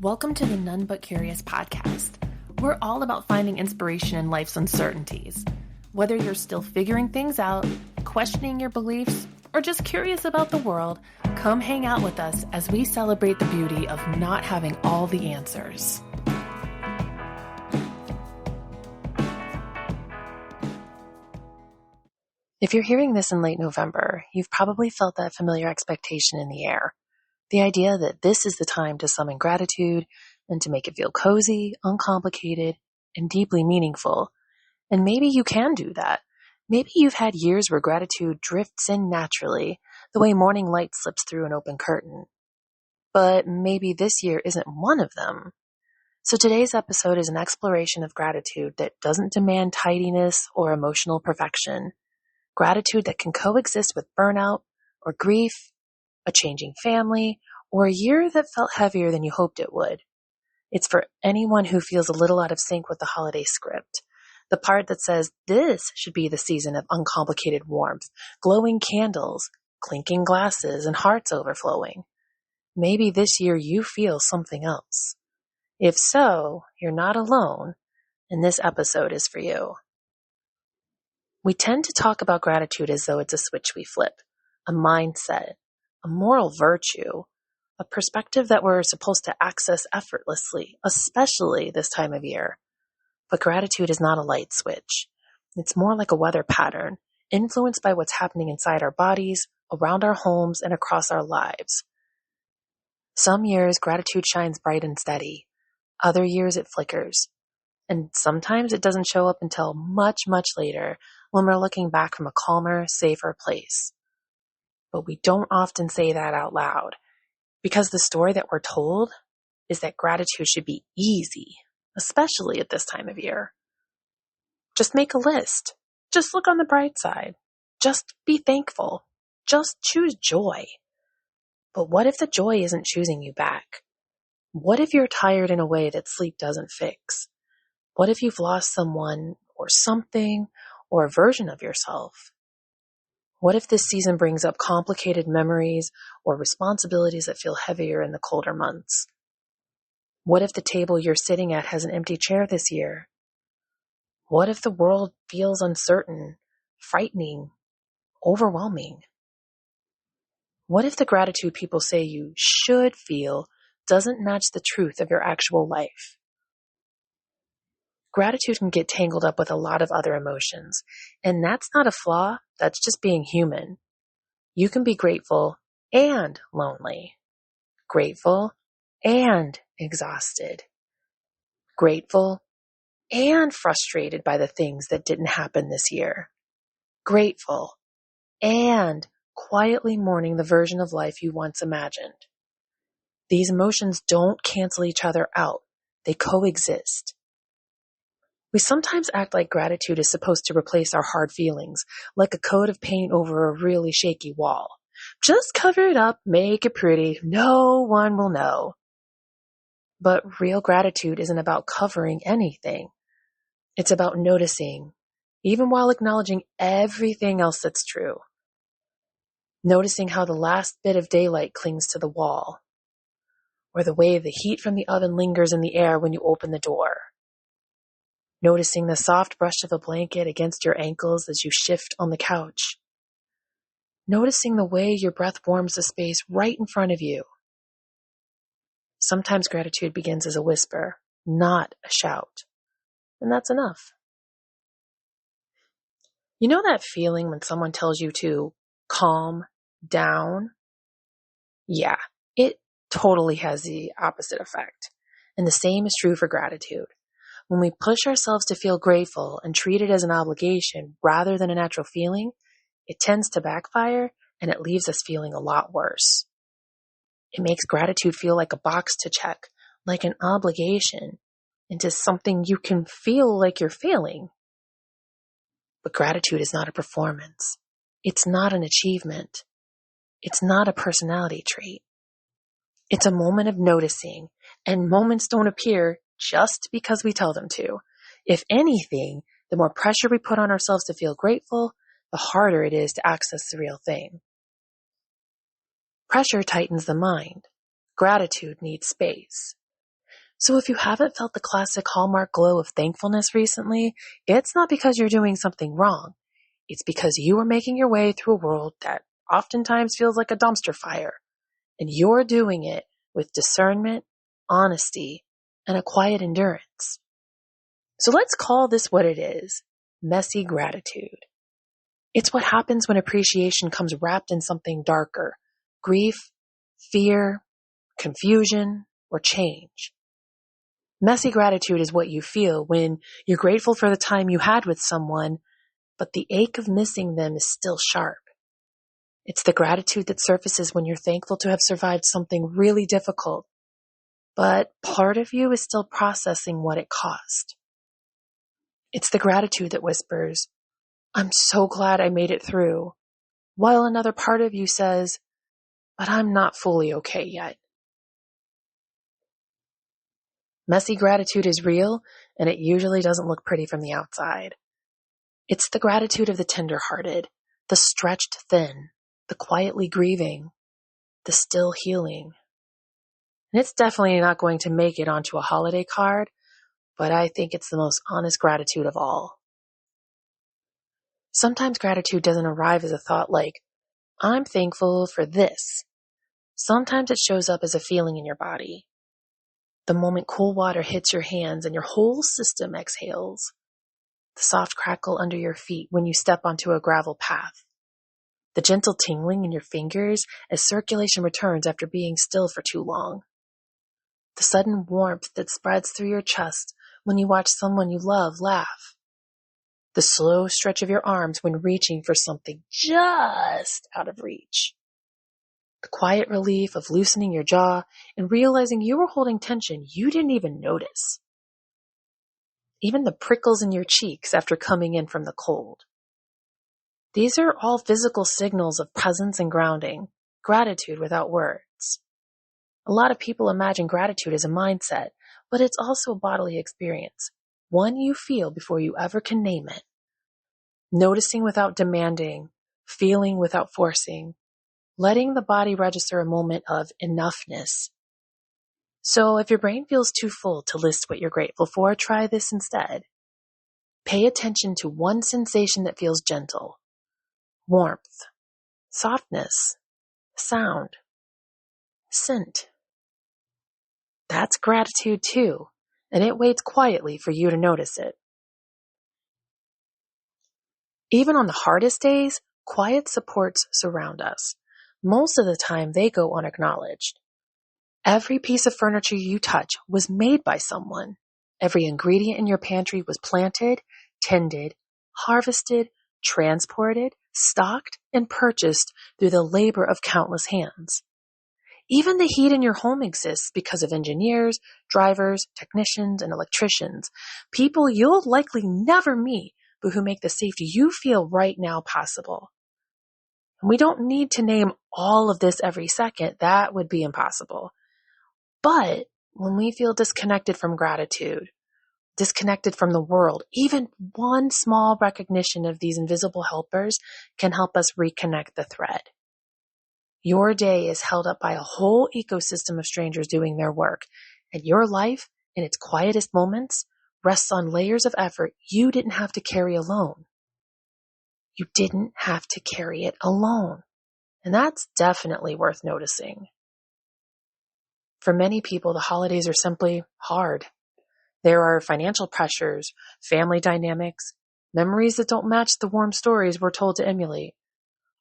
Welcome to the None But Curious podcast. We're all about finding inspiration in life's uncertainties. Whether you're still figuring things out, questioning your beliefs, or just curious about the world, come hang out with us as we celebrate the beauty of not having all the answers. If you're hearing this in late November, you've probably felt that familiar expectation in the air. The idea that this is the time to summon gratitude and to make it feel cozy, uncomplicated, and deeply meaningful. And maybe you can do that. Maybe you've had years where gratitude drifts in naturally, the way morning light slips through an open curtain. But maybe this year isn't one of them. So today's episode is an exploration of gratitude that doesn't demand tidiness or emotional perfection. Gratitude that can coexist with burnout or grief, a changing family, or a year that felt heavier than you hoped it would. It's for anyone who feels a little out of sync with the holiday script. The part that says this should be the season of uncomplicated warmth, glowing candles, clinking glasses, and hearts overflowing. Maybe this year you feel something else. If so, you're not alone, and this episode is for you. We tend to talk about gratitude as though it's a switch we flip, a mindset, a moral virtue, a perspective that we're supposed to access effortlessly, especially this time of year. But gratitude is not a light switch. It's more like a weather pattern, influenced by what's happening inside our bodies, around our homes, and across our lives. Some years, gratitude shines bright and steady. Other years, it flickers. And sometimes it doesn't show up until much, much later when we're looking back from a calmer, safer place. But we don't often say that out loud, because the story that we're told is that gratitude should be easy, especially at this time of year. Just make a list. Just look on the bright side. Just be thankful. Just choose joy. But what if the joy isn't choosing you back? What if you're tired in a way that sleep doesn't fix? What if you've lost someone or something or a version of yourself? What if this season brings up complicated memories or responsibilities that feel heavier in the colder months? What if the table you're sitting at has an empty chair this year? What if the world feels uncertain, frightening, overwhelming? What if the gratitude people say you should feel doesn't match the truth of your actual life? Gratitude can get tangled up with a lot of other emotions, and that's not a flaw, that's just being human. You can be grateful and lonely, grateful and exhausted, grateful and frustrated by the things that didn't happen this year, grateful and quietly mourning the version of life you once imagined. These emotions don't cancel each other out, they coexist. We sometimes act like gratitude is supposed to replace our hard feelings, like a coat of paint over a really shaky wall. Just cover it up, make it pretty, no one will know. But real gratitude isn't about covering anything. It's about noticing, even while acknowledging everything else that's true. Noticing how the last bit of daylight clings to the wall, or the way the heat from the oven lingers in the air when you open the door. Noticing the soft brush of a blanket against your ankles as you shift on the couch. Noticing the way your breath warms the space right in front of you. Sometimes gratitude begins as a whisper, not a shout. And that's enough. You know that feeling when someone tells you to calm down? Yeah, it totally has the opposite effect. And the same is true for gratitude. When we push ourselves to feel grateful and treat it as an obligation rather than a natural feeling, it tends to backfire and it leaves us feeling a lot worse. It makes gratitude feel like a box to check, like an obligation, into something you can feel like you're failing. But gratitude is not a performance. It's not an achievement. It's not a personality trait. It's a moment of noticing, and moments don't appear just because we tell them to. If anything, the more pressure we put on ourselves to feel grateful, the harder it is to access the real thing. Pressure tightens the mind. Gratitude needs space. So if you haven't felt the classic hallmark glow of thankfulness recently, it's not because you're doing something wrong. It's because you are making your way through a world that oftentimes feels like a dumpster fire, and you're doing it with discernment, honesty, and a quiet endurance. So let's call this what it is: messy gratitude. It's what happens when appreciation comes wrapped in something darker: grief, fear, confusion, or change. Messy gratitude is what you feel when you're grateful for the time you had with someone, but the ache of missing them is still sharp. It's the gratitude that surfaces when you're thankful to have survived something really difficult, but part of you is still processing what it cost. It's the gratitude that whispers, "I'm so glad I made it through," while another part of you says, "But I'm not fully okay yet." Messy gratitude is real, and it usually doesn't look pretty from the outside. It's the gratitude of the tender-hearted, the stretched thin, the quietly grieving, the still healing. And it's definitely not going to make it onto a holiday card, but I think it's the most honest gratitude of all. Sometimes gratitude doesn't arrive as a thought like, "I'm thankful for this." Sometimes it shows up as a feeling in your body. The moment cool water hits your hands and your whole system exhales. The soft crackle under your feet when you step onto a gravel path. The gentle tingling in your fingers as circulation returns after being still for too long. The sudden warmth that spreads through your chest when you watch someone you love laugh. The slow stretch of your arms when reaching for something just out of reach. The quiet relief of loosening your jaw and realizing you were holding tension you didn't even notice. Even the prickles in your cheeks after coming in from the cold. These are all physical signals of presence and grounding, gratitude without words. A lot of people imagine gratitude as a mindset, but it's also a bodily experience, one you feel before you ever can name it. Noticing without demanding, feeling without forcing, letting the body register a moment of enoughness. So if your brain feels too full to list what you're grateful for, try this instead. Pay attention to one sensation that feels gentle: warmth, softness, sound, scent. That's gratitude too, and it waits quietly for you to notice it. Even on the hardest days, quiet supports surround us. Most of the time, they go unacknowledged. Every piece of furniture you touch was made by someone. Every ingredient in your pantry was planted, tended, harvested, transported, stocked, and purchased through the labor of countless hands. Even the heat in your home exists because of engineers, drivers, technicians, and electricians, people you'll likely never meet, but who make the safety you feel right now possible. And we don't need to name all of this every second. That would be impossible. But when we feel disconnected from gratitude, disconnected from the world, even one small recognition of these invisible helpers can help us reconnect the thread. Your day is held up by a whole ecosystem of strangers doing their work, and your life, in its quietest moments, rests on layers of effort you didn't have to carry alone. You didn't have to carry it alone, and that's definitely worth noticing. For many people, the holidays are simply hard. There are financial pressures, family dynamics, memories that don't match the warm stories we're told to emulate,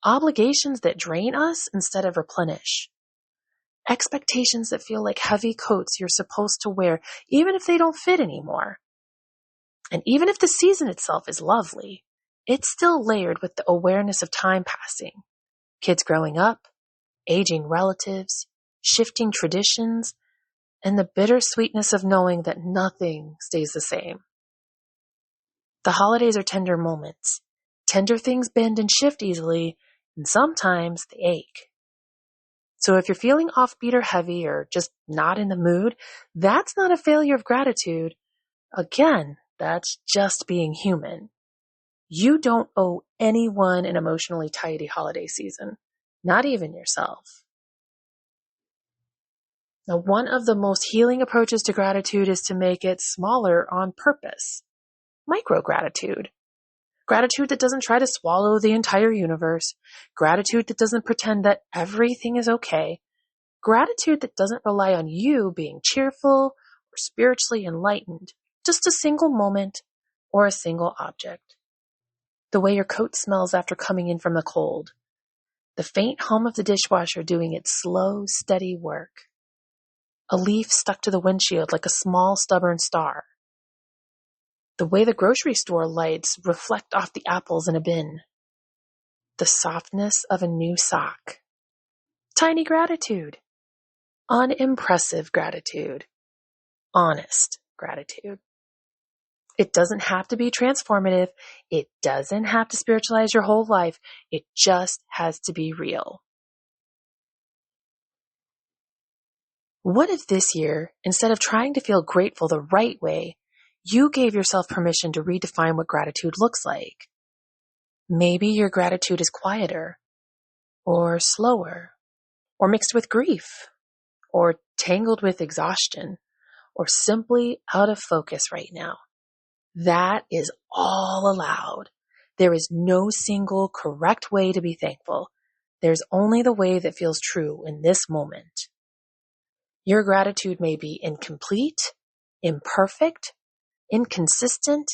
obligations that drain us instead of replenish, expectations that feel like heavy coats you're supposed to wear even if they don't fit anymore. And even if the season itself is lovely, it's still layered with the awareness of time passing, kids growing up, aging relatives, shifting traditions, and the bittersweetness of knowing that nothing stays the same. The holidays are tender moments. Tender things bend and shift easily, and sometimes they ache. So if you're feeling offbeat or heavy or just not in the mood, that's not a failure of gratitude. Again, that's just being human. You don't owe anyone an emotionally tidy holiday season, not even yourself. Now, one of the most healing approaches to gratitude is to make it smaller on purpose. Micro gratitude. Gratitude that doesn't try to swallow the entire universe. Gratitude that doesn't pretend that everything is okay. Gratitude that doesn't rely on you being cheerful or spiritually enlightened. Just a single moment or a single object. The way your coat smells after coming in from the cold. The faint hum of the dishwasher doing its slow, steady work. A leaf stuck to the windshield like a small, stubborn star. The way the grocery store lights reflect off the apples in a bin. The softness of a new sock. Tiny gratitude. Unimpressive gratitude. Honest gratitude. It doesn't have to be transformative. It doesn't have to spiritualize your whole life. It just has to be real. What if this year, instead of trying to feel grateful the right way, you gave yourself permission to redefine what gratitude looks like? Maybe your gratitude is quieter, or slower, or mixed with grief, or tangled with exhaustion, or simply out of focus right now. That is all allowed. There is no single correct way to be thankful. There's only the way that feels true in this moment. Your gratitude may be incomplete, imperfect, inconsistent,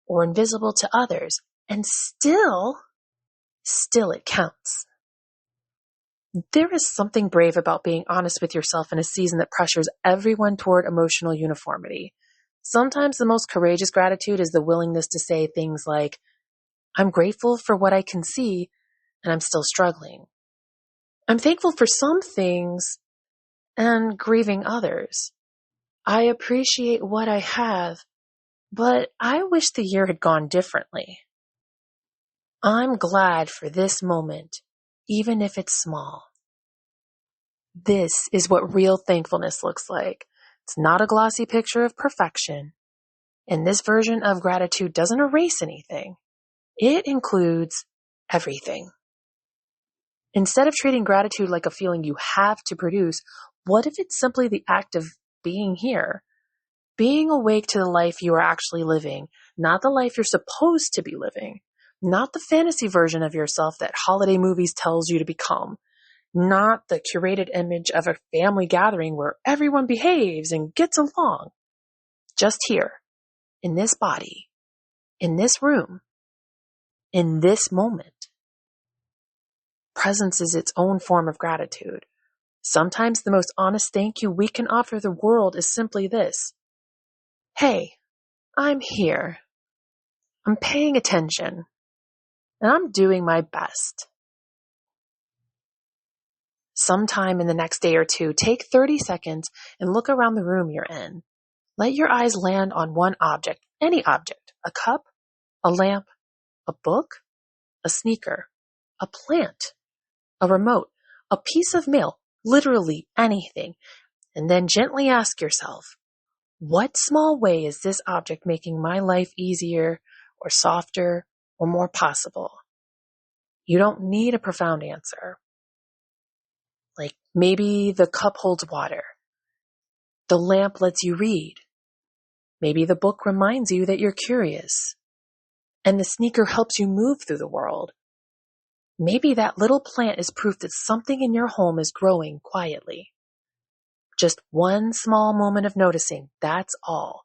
or invisible to others, and still it counts. There is something brave about being honest with yourself in a season that pressures everyone toward emotional uniformity. Sometimes the most courageous gratitude is the willingness to say things like, I'm grateful for what I can see, and I'm still struggling. I'm thankful for some things and grieving others. I appreciate what I have, but I wish the year had gone differently. I'm glad for this moment, even if it's small. This is what real thankfulness looks like. It's not a glossy picture of perfection. And this version of gratitude doesn't erase anything. It includes everything. Instead of treating gratitude like a feeling you have to produce, what if it's simply the act of being here? Being awake to the life you are actually living, not the life you're supposed to be living, not the fantasy version of yourself that holiday movies tells you to become, not the curated image of a family gathering where everyone behaves and gets along. Just here, in this body, in this room, in this moment. Presence is its own form of gratitude. Sometimes the most honest thank you we can offer the world is simply this. Hey, I'm here. I'm paying attention. And I'm doing my best. Sometime in the next day or two, take 30 seconds and look around the room you're in. Let your eyes land on one object, any object, a cup, a lamp, a book, a sneaker, a plant, a remote, a piece of mail, literally anything. And then gently ask yourself, what small way is this object making my life easier or softer or more possible? You don't need a profound answer. Like maybe the cup holds water. The lamp lets you read. Maybe the book reminds you that you're curious. And the sneaker helps you move through the world. Maybe that little plant is proof that something in your home is growing quietly. Just one small moment of noticing, that's all.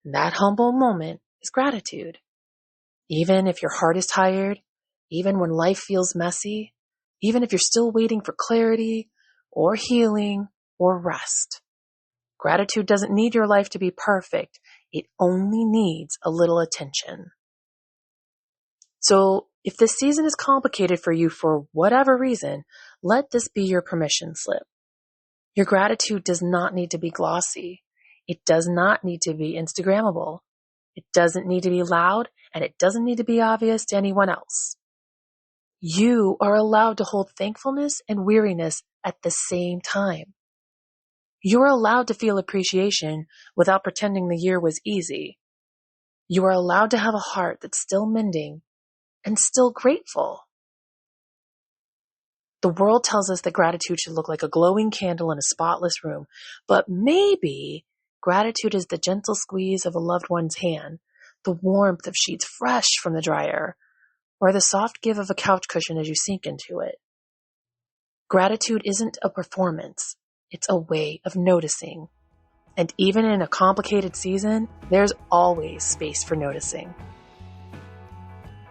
And that humble moment is gratitude. Even if your heart is tired, even when life feels messy, even if you're still waiting for clarity or healing or rest. Gratitude doesn't need your life to be perfect. It only needs a little attention. So if this season is complicated for you for whatever reason, let this be your permission slip. Your gratitude does not need to be glossy. It does not need to be Instagrammable. It doesn't need to be loud, and it doesn't need to be obvious to anyone else. You are allowed to hold thankfulness and weariness at the same time. You are allowed to feel appreciation without pretending the year was easy. You are allowed to have a heart that's still mending and still grateful. The world tells us that gratitude should look like a glowing candle in a spotless room, but maybe gratitude is the gentle squeeze of a loved one's hand, the warmth of sheets fresh from the dryer, or the soft give of a couch cushion as you sink into it. Gratitude isn't a performance, it's a way of noticing. And even in a complicated season, there's always space for noticing.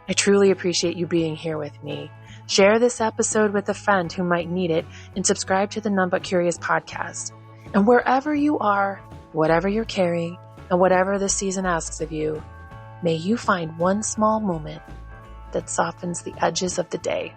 I truly appreciate you being here with me. Share this episode with a friend who might need it, and subscribe to the None But Curious podcast. And wherever you are, whatever you're carrying, and whatever the season asks of you, may you find one small moment that softens the edges of the day.